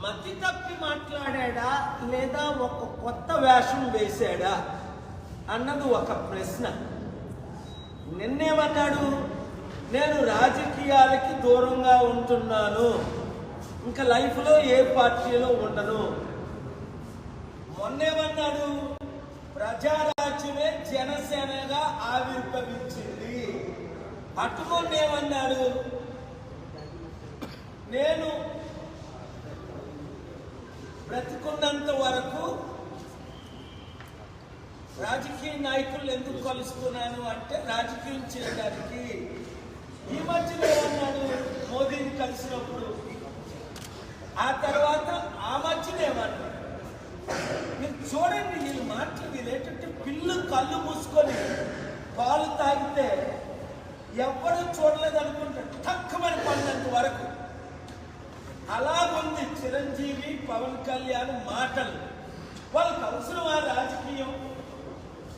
మతి తప్పి మాట్లాడా లేదా ఒక కొత్త వేషం వేశాడా అన్నది ఒక ప్రశ్న. నిన్నేమన్నాడు? నేను రాజకీయాలకి దూరంగా ఉంటున్నాను, ఇంకా లైఫ్లో ఏ పార్టీలో ఉండను. మొన్నేమన్నాడు? ప్రజారాజ్యమే జనసేనగా ఆవిర్భవించింది. అటుమొన్నేమన్నాడు? నేను బ్రతికున్నంత వరకు రాజకీయ నాయకులు ఎందుకు కలుస్తున్నాను అంటే రాజకీయం చేయడానికి. ఈ మధ్యలో ఏమన్నాడు? మోదీని కలిసినప్పుడు. ఆ తర్వాత ఆ మధ్యలో ఏమన్నాడు? మీరు చూడండి, వీళ్ళు మాటలు వీళ్ళేంటంటే పిల్లు కళ్ళు మూసుకొని పాలు తాగితే ఎవరు చూడలేదు అనుకుంటారు, తక్కువని పడినంత వరకు. అలాగుంది చిరంజీవి పవన్ కళ్యాణ్ మాటలు. వాళ్ళకి అవసరం ఆ రాజకీయం.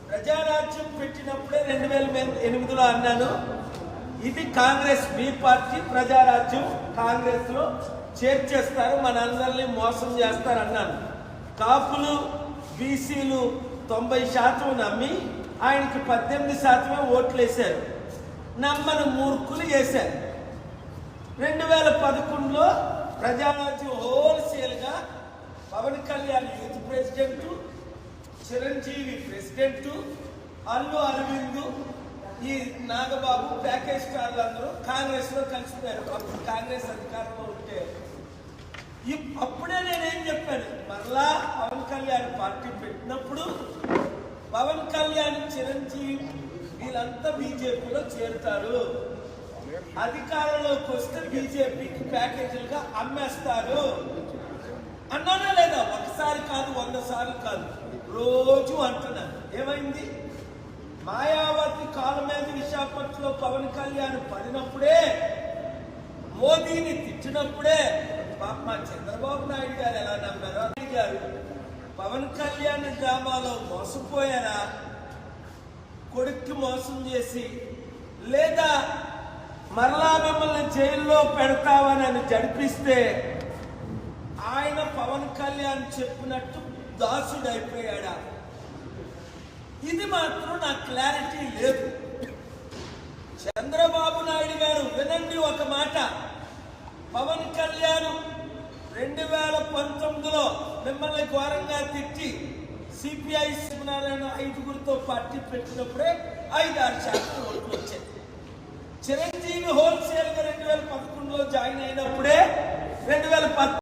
ప్రజారాజ్యం పెట్టినప్పుడే 2008లో అన్నాను, ఇది కాంగ్రెస్ బి పార్టీ, ప్రజారాజ్యం కాంగ్రెస్ లో చేర్చేస్తారు, మనందరినీ మోసం చేస్తారు అన్నాను. కాపులు బీసీలు 90% నమ్మి ఆయనకి 18% ఓట్లు వేశారు. నమ్మని మూర్ఖులు వేశారు. 2011లో ప్రజారాజ్యం హోల్సేల్గా Pawan Kalyan youth president, Chiranjeevi president, Allu Aravind, ఈ నాగబాబు ప్యాకేజ్ స్టార్లు అందరూ కాంగ్రెస్ లో కలిసిపోయారు. అప్పుడు కాంగ్రెస్ అధికారంలో ఉంటే అప్పుడే నేనేం చెప్పాను, మరలా పవన్ కళ్యాణ్ పార్టీ పెట్టినప్పుడు పవన్ కళ్యాణ్ చిరంజీవి వీళ్ళంతా బీజేపీలో చేరుతారు, అధికారంలోకి వస్తే బీజేపీకి ప్యాకేజీలుగా అమ్మేస్తారు అన్నానా లేదా? ఒకసారి కాదు, 100 సార్లు కాదు, రోజు అంటున్నాను. ఏమైంది? మాయావతి కాలం మీద విశాఖపట్నంలో పవన్ కళ్యాణ్ పడినప్పుడే, మోదీని తిట్టినప్పుడే మా చంద్రబాబు నాయుడు గారు ఎలా నమ్మారో అడిగారు. పవన్ కళ్యాణ్ డ్రామాలో మోసపోయారా? కొడుక్కి మోసం చేసి, లేదా మరలా మిమ్మల్ని జైల్లో పెడతామని జడిపిస్తే ఆయన పవన్ కళ్యాణ్ చెప్పినట్టు దాసుడైపోయాడా? ఇది మాత్రం నాకు క్లారిటీ లేదు. చంద్రబాబు నాయుడు గారు వినండి ఒక మాట. పవన్ కళ్యాణ్ 2019లో మిమ్మల్ని ఘోరంగా తిట్టి సిపిఐ శివనారాయణ 5గురితో పార్టీ పెట్టినప్పుడే 5-6% ఓట్లు వచ్చాయి. చిరంజీవి హోల్సేల్ గా 2011లో జాయిన్ అయినప్పుడే 2010